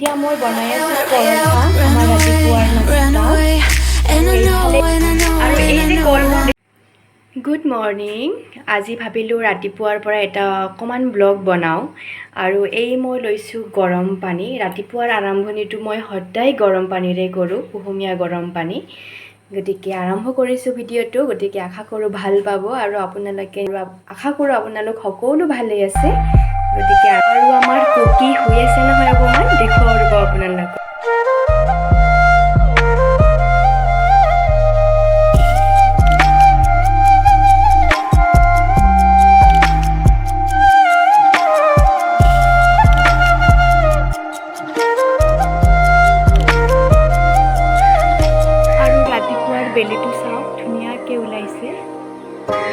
এতিয়া মই বনাই আছোঁ পৰঠা আমাৰ ৰাতিপুৱাৰ নাস্তা আৰু এই যে কলমৌ। Good morning. আজি ভাবিলোঁ ৰাতিপুৱাৰ পৰা এটা অকণমান ব্লগ বনাওঁ আৰু এই মই লৈছোঁ গৰম পানী। ৰাতিপুৱাৰ আৰম্ভণিটো মই সদায় গৰম পানীৰে কৰোঁ, কুহুমীয়া গৰম পানী। গতিকে আৰম্ভ কৰিছোঁ ভিডিঅ'টো। গতিকে আশা কৰোঁ ভাল পাব আৰু আশা কৰোঁ আপোনালোক সকলো ভালেই আছে। গতিকে আৰু আমাৰ কুকি শুই আছে নহয়, অকণমান দেখুৱাব ৰ'ব আপোনালোকক। বেলিটো চাওক ধুনীয়াকৈ ওলাইছে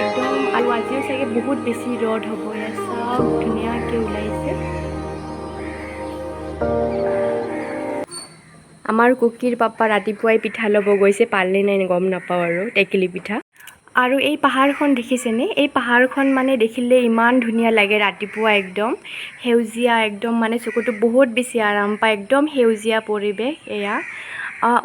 একদম, আৰু আজিও চাগে বহুত বেছি ৰ'দ হ'ব। ইয়াত চাওক ধুনীয়াকৈ ওলাইছে। আমাৰ কুকিৰ পাপা ৰাতিপুৱাই পিঠা ল'ব গৈছে, পালে নাই গম নাপাওঁ আৰু টেকেলি পিঠা। আৰু এই পাহাৰখন দেখিছেনে? এই পাহাৰখন মানে দেখিলে ইমান ধুনীয়া লাগে ৰাতিপুৱা, একদম সেউজীয়া, একদম মানে চকুটো বহুত বেছি আৰাম পায়, একদম সেউজীয়া পৰিৱেশ এয়া।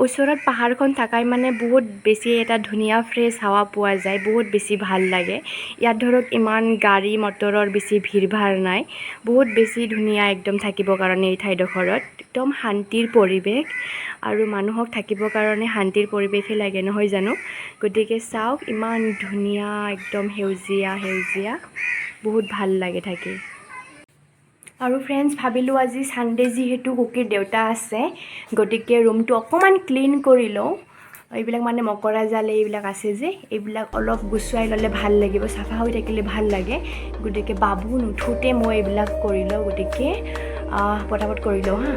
ওচৰত পাহাৰখন থাকাই মানে বহুত বেছি এটা ধুনীয়া ফ্ৰেছ হাৱা পোৱা যায়, বহুত বেছি ভাল লাগে। ইয়াত ধৰক ইমান গাড়ী মটৰৰ বেছি ভিৰ ভাৰ নাই, বহুত বেছি ধুনীয়া একদম থাকিবৰ কাৰণে এই ঠাইডোখৰত। একদম শান্তিৰ পৰিৱেশ আৰু মানুহক থাকিবৰ কাৰণে শান্তিৰ পৰিৱেশে লাগে নহয় জানো? গতিকে চাওক ইমান ধুনীয়া একদম সেউজীয়া সেউজীয়া, বহুত ভাল লাগে থাকি। আৰু ফ্ৰেণ্ডছ, ভাবিলোঁ আজি ছানডে যিহেতু কুকিৰ দেউতা আছে, গতিকে ৰুমটো অকণমান ক্লিন কৰি লওঁ। এইবিলাক মানে মকৰা জাল এইবিলাক আছে যে, এইবিলাক অলপ গুচুৱাই ল'লে ভাল লাগিব, চাফা হৈ থাকিলে ভাল লাগে। গতিকে বাবু নুঠোঁতে মই এইবিলাক কৰি লওঁ, গতিকে পটাপট কৰি লওঁ হা।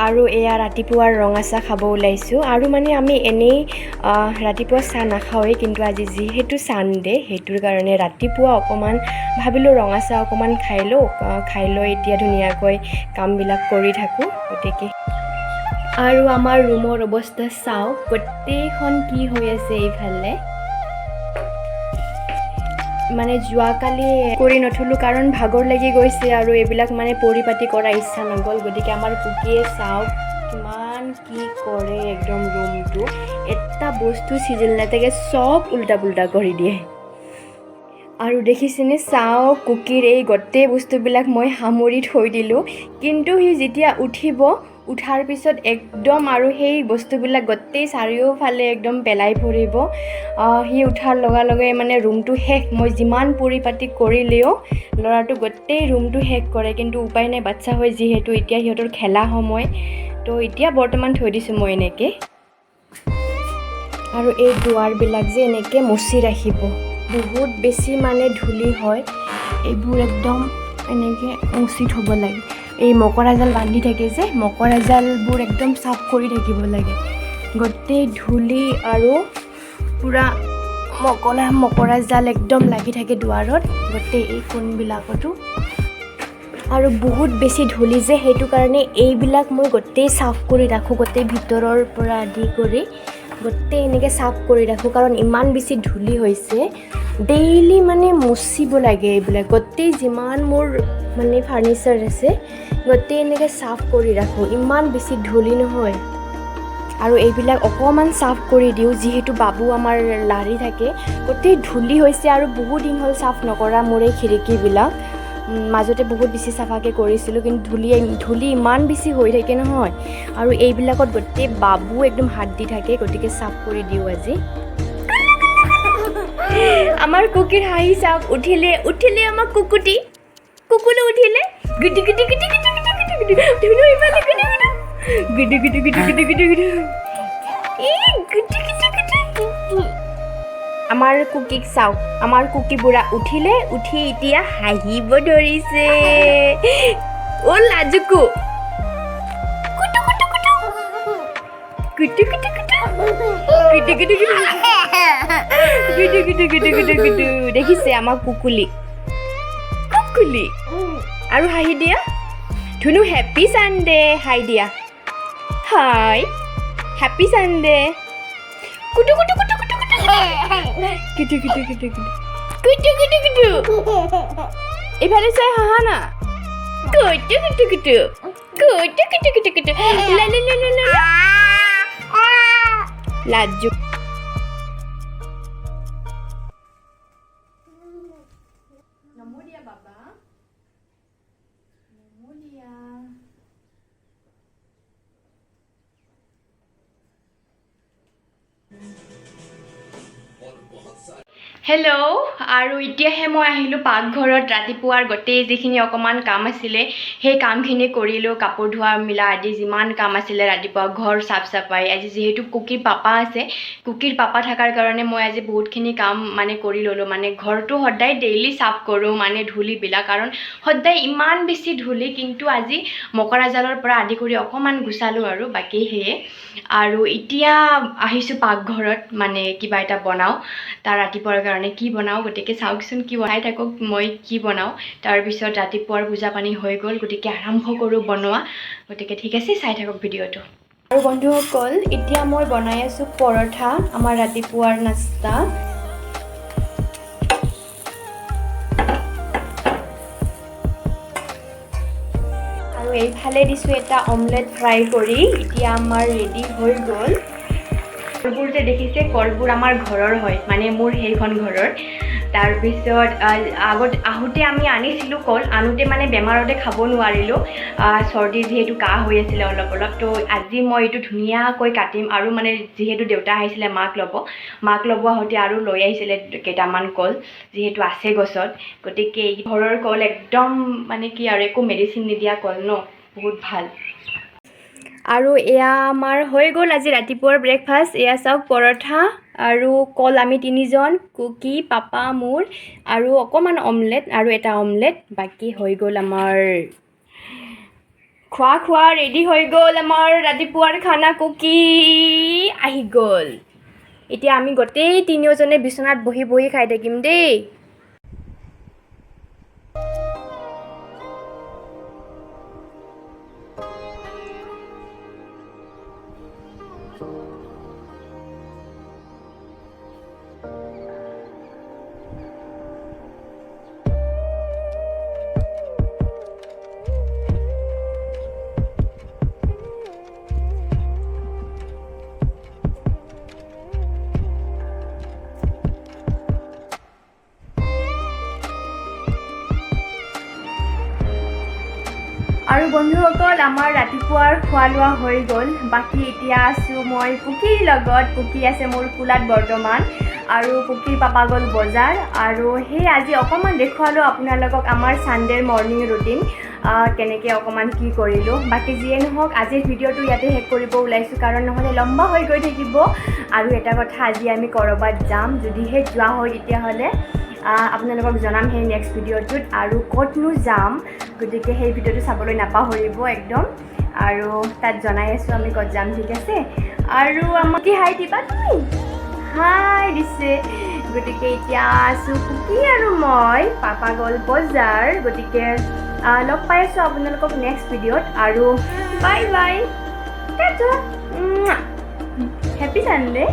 আৰু এয়া ৰাতিপুৱাৰ ৰঙা চাহ খাব ওলাইছোঁ। আৰু মানে আমি এনেই ৰাতিপুৱা চাহ নাখাওঁৱেই, কিন্তু আজি যিহেতু ছানডে সেইটোৰ কাৰণে ৰাতিপুৱা অকণমান ভাবিলোঁ ৰঙা চাহ অকণমান খাই লৈ এতিয়া ধুনীয়াকৈ কামবিলাক কৰি থাকোঁ। গতিকে আৰু আমাৰ ৰুমৰ অৱস্থা চাওক, গোটেইখন কি হৈ আছে এইফালে। মানে যোৱাকালি কৰি নথলোঁ কাৰণ ভাগৰ লাগি গৈছে আৰু এইবিলাক মানে পৰিপাতি কৰা ইচ্ছা নগ'ল। গতিকে আমাৰ কুকিয়ে চাওক কিমান কি কৰে, একদম ৰুমটো এটা বস্তু চিজিল নাথাকে, চব উল্টা পুল্টা কৰি দিয়ে। আৰু দেখিছেনে চাওক কুকিৰ এই গোটেই বস্তুবিলাক মই সামৰি থৈ দিলোঁ, কিন্তু সি যেতিয়া উঠাৰ পিছত একদম আৰু সেই বস্তুবিলাক গোটেই চাৰিওফালে একদম পেলাই ফুৰিব। সি উঠাৰ লগে লগে মানে ৰুমটো শেষ। মই যিমান পৰিপাতি কৰিলেও ল'ৰাটো গোটেই ৰুমটো শেষ কৰে, কিন্তু উপায় নাই, বাচ্ছা হয় যিহেতু, এতিয়া সিহঁতৰ খেলা সময়, তো এতিয়া বৰ্তমান থৈ দিছোঁ মই এনেকৈ। আৰু এই দুৱাৰবিলাক যে এনেকৈ মচি ৰাখিব, বহুত বেছি মানে ধূলি হয়, এইবোৰ একদম এনেকৈ মচি থ'ব লাগে। এই মকৰা জাল বান্ধি থাকে যে, মকৰা জালবোৰ একদম চাফ কৰি থাকিব লাগে। গোটেই ধূলি আৰু পূৰা মকৰা জাল একদম লাগি থাকে দুৱাৰত, গোটেই এই কোণবিলাকতো। আৰু বহুত বেছি ধূলি যে, সেইটো কাৰণে এইবিলাক মই গোটেই চাফ কৰি ৰাখোঁ, গোটেই ভিতৰৰ পৰা আদি কৰি গোটেই এনেকৈ চাফ কৰি ৰাখোঁ, কাৰণ ইমান বেছি ধূলি হৈছে। ডেইলি মানে মুচিব লাগে এইবিলাক, গোটেই যিমান মোৰ মানে ফাৰ্নিচাৰ আছে গোটেই এনেকৈ চাফ কৰি ৰাখোঁ, ইমান বেছি ধূলি নহয়। আৰু এইবিলাক অকণমান চাফ কৰি দিওঁ, যিহেতু বাবু আমাৰ লাৰি থাকে, গোটেই ধূলি হৈছে। আৰু বহুত দিন হ'ল চাফ নকৰা মোৰ এই খিৰিকীবিলাক, মাজতে বহুত বেছি চাফাকৈ কৰিছিলোঁ, কিন্তু ধূলি ইমান বেছি হৈ থাকে নহয়। আৰু এইবিলাকত গোটেই বাবু একদম হাত দি থাকে, গতিকে চাফ কৰি দিওঁ আজি। আমাৰ কুকিৰ হাঁহি চাওক, উঠিলে আমাৰ কুকুলো উঠিলে, গুটি গুটি গুটি গুটি গুটি গুটি গুটি ধুনু ইফালে গুটি গুটি গুটি গুটি গুটি গুটি গুটি গুটি গুটি গুটি। আমাৰ কুকিক চাওক, আমাৰ কুকি বুঢ়া উঠি এতিয়া হাঁহিব ধৰিছে। অ' লাজুকু কুটু কুটু কুটু কুটু কুটু কুটু কুটু কুটু কুটু কুটু কুটু। দেখিছে আমাৰ কুকুলি আৰু হাঁহি দিয়া। ধুনু হেপী ছানডে, হাই দিয়া, হাই হেপী ছানডে। কুটু কুটু কুটু কুটু কুটু কুটু কুটু কুটু কুটু কুটু কুটু। এইফালে চাই হাঁহা না, কুটু কুটু কুটু Good. Tuku. La. Laju. Namo dia baba. Namo dia. Hello' আৰু এতিয়াহে মই আহিলোঁ পাকঘৰত ৰাতিপুৱাৰ গোটেই যিখিনি অকণমান কাম আছিলে সেই কামখিনি কৰিলোঁ কাপোৰ ধোৱা মিলা আদি যিমান কাম আছিলে ৰাতিপুৱা ঘৰ চাফ চাফাই আজি যিহেতু কুকিৰ পাপা আছে কুকিৰ পাপা থকাৰ কাৰণে মই আজি বহুতখিনি কাম মানে কৰি ল'লোঁ মানে ঘৰটো সদায় ডেইলি চাফ কৰোঁ মানে ধূলিবিলাক কাৰণ সদায় ইমান বেছি ধূলি কিন্তু আজি মকৰা জালৰ পৰা আদি কৰি অকণমান গুচালোঁ আৰু বাকী সেয়ে আৰু এতিয়া আহিছোঁ পাকঘৰত মানে কিবা এটা বনাওঁ তাৰ ৰাতিপুৱাৰ কাৰণে কি বনাওঁ গতিকে চাওকচোন কি বনাই থাকক মই কি বনাওঁ তাৰপিছত ৰাতিপুৱাৰ পূজা পানী হৈ গ'ল গতিকে আৰম্ভ কৰোঁ বনোৱা গতিকে ঠিক আছে চাই থাকক ভিডিঅ'টো আৰু বন্ধুসকল এতিয়া মই বনাই আছোঁ পৰঠা আমাৰ ৰাতিপুৱাৰ নাস্তা আৰু এইফালে দিছোঁ এটা অমলেট ফ্ৰাই কৰি এতিয়া আমাৰ ৰেডি হৈ গ'ল কলবোৰ যে দেখিছে কলবোৰ আমাৰ ঘৰৰ হয় মানে মোৰ সেইখন ঘৰৰ তাৰপিছত আগত আহোঁতে আমি আনিছিলোঁ কল আনোতে মানে বেমাৰতে খাব নোৱাৰিলোঁ চৰ্দি যিহেতু কাহ হৈ আছিলে অলপ তো আজি মই এইটো ধুনীয়াকৈ কাটিম আৰু মানে যিহেতু দেউতা আহিছিলে মাক ল'ব আহোঁতে আৰু লৈ আহিছিলে কেইটামান কল যিহেতু আছে গছত গতিকে এই ঘৰৰ কল একদম মানে কি আৰু একো মেডিচিন নিদিয়া কল ন বহুত ভাল আৰু এয়া আমাৰ হৈ গ'ল আজি ৰাতিপুৱাৰ ব্ৰেকফাষ্ট এয়া চাওক পৰঠা আৰু কল আমি তিনিজন কুকি পাপা মোৰ আৰু অকণমান অমলেট আৰু এটা অমলেট বাকী হৈ গ'ল আমাৰ খোৱা ৰেডি হৈ গ'ল আমাৰ ৰাতিপুৱাৰ খানা কুকি আহি গ'ল এতিয়া আমি গোটেই তিনিওজনে বিচনাত বহি খাই থাকিম দেই আৰু বন্ধুসকল আমাৰ ৰাতিপুৱাৰ খোৱা লোৱা হৈ গ'ল বাকী এতিয়া আছোঁ মই কুকিৰ লগত কুকি আছে মোৰ কোলাত বৰ্তমান আৰু কুকিৰ পাপা গ'ল বজাৰ আৰু সেই আজি অকণমান দেখুৱালোঁ আপোনালোকক আমাৰ ছানডেৰ মৰ্ণিং ৰুটিন কেনেকৈ অকণমান কি কৰিলোঁ বাকী যিয়ে নহওক আজিৰ ভিডিঅ'টো ইয়াতে শেষ কৰিব ওলাইছোঁ কাৰণ নহ'লে লম্বা হৈ গৈ থাকিব আৰু এটা কথা আজি আমি ক'ৰবাত যাম যদিহে যোৱা হয় তেতিয়াহ'লে আপোনালোকক জনাম সেই নেক্সট ভিডিঅ'টোত আৰু ক'তনো যাম গতিকে সেই ভিডিঅ'টো চাবলৈ নাপাহৰিব একদম আৰু তাত জনাই আছোঁ আমি ক'ত যাম ঠিক আছে আৰু আমাক হাই দিবা তুমি হাই দিছে গতিকে এতিয়া আছোঁ কুকি আৰু মই পাপা গ'ল বজাৰ গতিকে লগ পাই আছোঁ আপোনালোকক নেক্সট ভিডিঅ'ত আৰু বাই বাই হেপী ছানডে